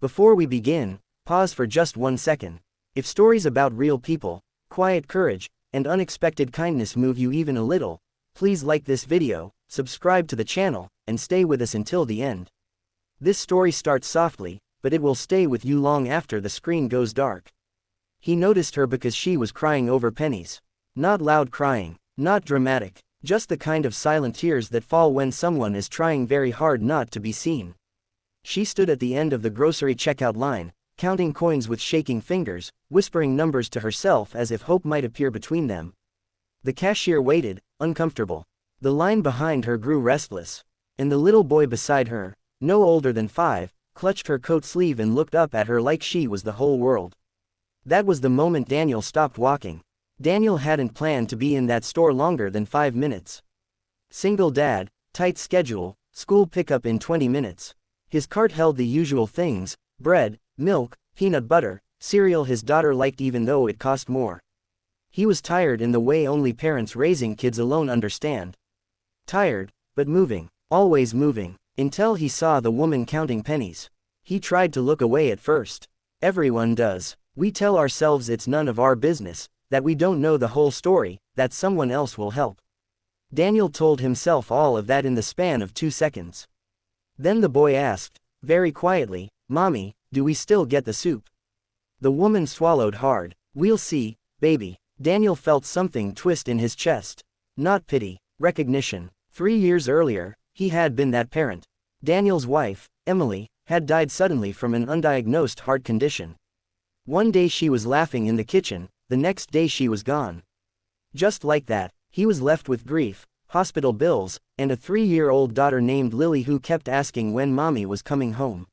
Before we begin, pause for just 1 second. If stories about real people, quiet courage, and unexpected kindness move you even a little, please like this video, subscribe to the channel, and stay with us until the end. This story starts softly, but it will stay with you long after the screen goes dark. He noticed her because she was crying over pennies. Not loud crying, not dramatic, just the kind of silent tears that fall when someone is trying very hard not to be seen. She stood at the end of the grocery checkout line, counting coins with shaking fingers, whispering numbers to herself as if hope might appear between them. The cashier waited, uncomfortable. The line behind her grew restless. And the little boy beside her, no older than 5, clutched her coat sleeve and looked up at her like she was the whole world. That was the moment Daniel stopped walking. Daniel hadn't planned to be in that store longer than 5 minutes. Single dad, tight schedule, school pickup in 20 minutes. His cart held the usual things: bread, milk, peanut butter, cereal his daughter liked even though it cost more. He was tired in the way only parents raising kids alone understand. Tired, but moving, always moving, until he saw the woman counting pennies. He tried to look away at first. Everyone does. We tell ourselves it's none of our business, that we don't know the whole story, that someone else will help. Daniel told himself all of that in the span of 2 seconds. Then the boy asked, very quietly, "Mommy, do we still get the soup?" The woman swallowed hard. "We'll see, baby." Daniel felt something twist in his chest. Not pity, recognition. 3 years earlier, he had been that parent. Daniel's wife, Emily, had died suddenly from an undiagnosed heart condition. One day she was laughing in the kitchen, the next day she was gone. Just like that, he was left with grief, hospital bills, and a 3-year-old daughter named Lily who kept asking when mommy was coming home.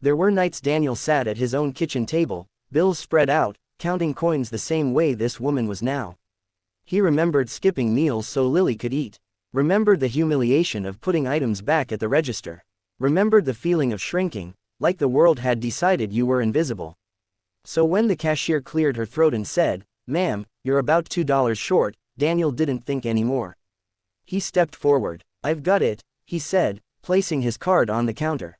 There were nights Daniel sat at his own kitchen table, bills spread out, counting coins the same way this woman was now. He remembered skipping meals so Lily could eat. Remembered the humiliation of putting items back at the register. Remembered the feeling of shrinking, like the world had decided you were invisible. So when the cashier cleared her throat and said, "Ma'am, you're about $2 short," Daniel didn't think anymore. He stepped forward. "I've got it," he said, placing his card on the counter.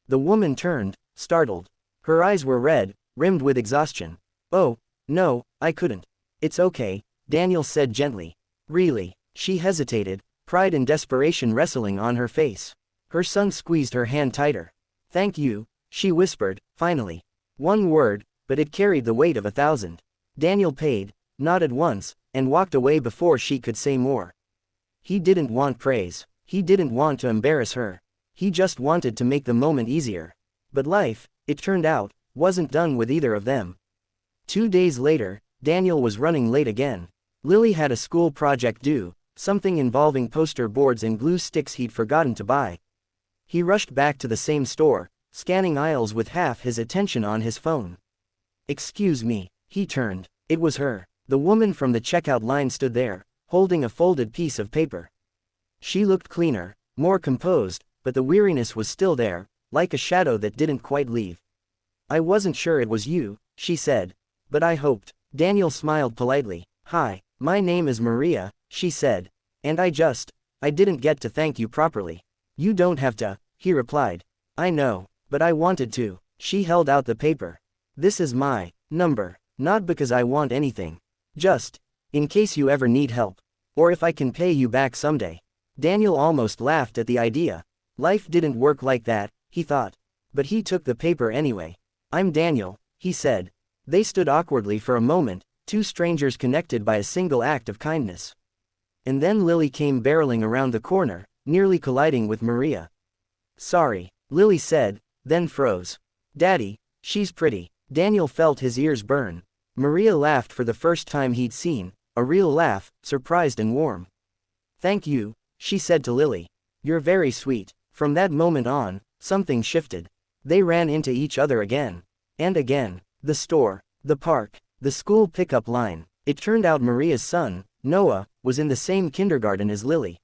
The woman turned, startled. Her eyes were red, rimmed with exhaustion. "Oh, no, I couldn't." "It's okay," Daniel said gently. "Really?" She hesitated, pride and desperation wrestling on her face. Her son squeezed her hand tighter. "Thank you," she whispered, finally. One word, but it carried the weight of 1,000. Daniel paid, nodded once, and walked away before she could say more. He didn't want praise. He didn't want to embarrass her. He just wanted to make the moment easier. But life, it turned out, wasn't done with either of them. 2 days later, Daniel was running late again. Lily had a school project due, something involving poster boards and glue sticks he'd forgotten to buy. He rushed back to the same store, scanning aisles with half his attention on his phone. "Excuse me," he turned. It was her. The woman from the checkout line stood there, holding a folded piece of paper. She looked cleaner, more composed, but the weariness was still there, like a shadow that didn't quite leave. "I wasn't sure it was you," she said. "But I hoped." Daniel smiled politely. "Hi, my name is Maria," she said. "And I didn't get to thank you properly." "You don't have to," he replied. "I know, but I wanted to." She held out the paper. "This is my number, not because I want anything. Just in case you ever need help. Or if I can pay you back someday." Daniel almost laughed at the idea. Life didn't work like that, he thought. But he took the paper anyway. "I'm Daniel," he said. They stood awkwardly for a moment, two strangers connected by a single act of kindness. And then Lily came barreling around the corner, nearly colliding with Maria. "Sorry," Lily said, then froze. "Daddy, she's pretty." Daniel felt his ears burn. Maria laughed for the first time he'd seen, a real laugh, surprised and warm. "Thank you," she said to Lily. "You're very sweet." From that moment on, something shifted. They ran into each other again. And again. The store, the park, the school pickup line. It turned out Maria's son, Noah, was in the same kindergarten as Lily.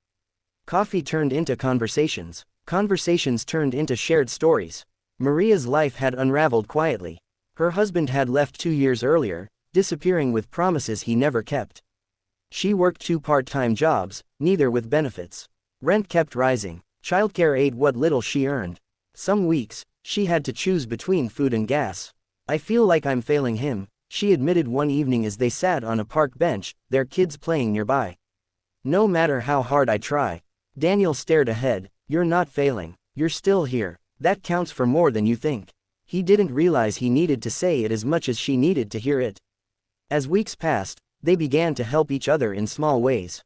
Coffee turned into conversations. Conversations turned into shared stories. Maria's life had unraveled quietly. Her husband had left 2 years earlier, disappearing with promises he never kept. She worked 2 part-time jobs, neither with benefits. Rent kept rising. Childcare ate what little she earned. Some weeks, She had to choose between food and gas. I feel like I'm failing him, she admitted one evening as they sat on a park bench, their kids playing nearby. No matter how hard I try. Daniel stared ahead. You're not failing. You're still here. That counts for more than you think. He didn't realize he needed to say it as much as she needed to hear it. As weeks passed, they began to help each other in small ways.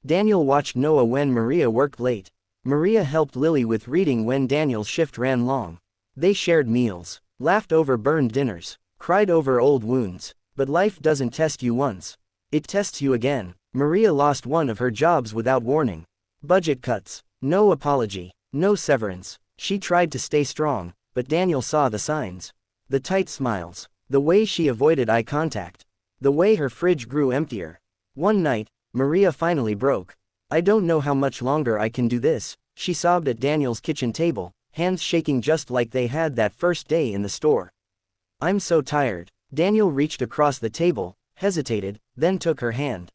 Daniel watched Noah when Maria worked late. Maria helped Lily with reading when Daniel's shift ran long. They shared meals, laughed over burned dinners, cried over old wounds. But life doesn't test you once. It tests you again. Maria lost one of her jobs without warning. Budget cuts. No apology. No severance. She tried to stay strong, but Daniel saw the signs. The tight smiles. The way she avoided eye contact. The way her fridge grew emptier. One night, Maria finally broke. I don't know how much longer I can do this, she sobbed at Daniel's kitchen table, hands shaking just like they had that first day in the store. I'm so tired. Daniel reached across the table, hesitated, then took her hand.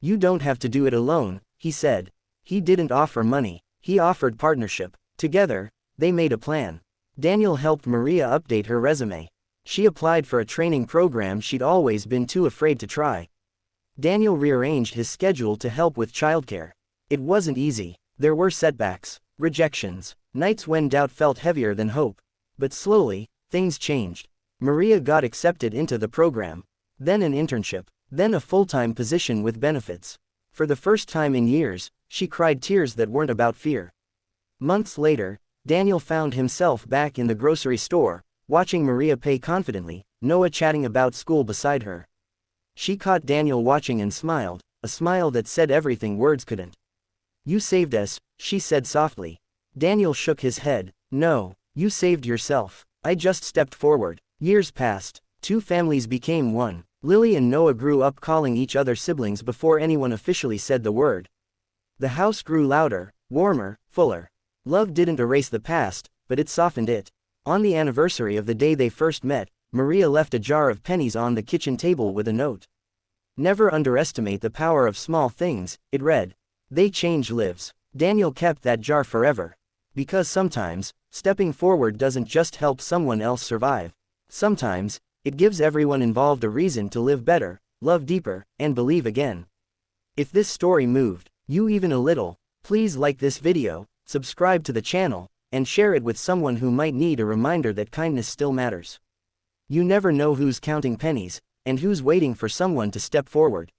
You don't have to do it alone, he said. He didn't offer money, he offered partnership. Together, they made a plan. Daniel helped Maria update her resume. She applied for a training program she'd always been too afraid to try. Daniel rearranged his schedule to help with childcare. It wasn't easy. There were setbacks, rejections, nights when doubt felt heavier than hope. But slowly, things changed. Maria got accepted into the program. Then an internship. Then a full-time position with benefits. For the first time in years, she cried tears that weren't about fear. Months later, Daniel found himself back in the grocery store, watching Maria pay confidently, Noah chatting about school beside her. She caught Daniel watching and smiled, a smile that said everything words couldn't. You saved us, she said softly. Daniel shook his head. No, you saved yourself. I just stepped forward. Years passed. Two families became one. Lily and Noah grew up calling each other siblings before anyone officially said the word. The house grew louder, warmer, fuller. Love didn't erase the past, but it softened it. On the anniversary of the day they first met, Maria left a jar of pennies on the kitchen table with a note. Never underestimate the power of small things, it read. They change lives. Daniel kept that jar forever. Because sometimes, stepping forward doesn't just help someone else survive. Sometimes, it gives everyone involved a reason to live better, love deeper, and believe again. If this story moved you even a little, please like this video, subscribe to the channel, and share it with someone who might need a reminder that kindness still matters. You never know who's counting pennies, and who's waiting for someone to step forward.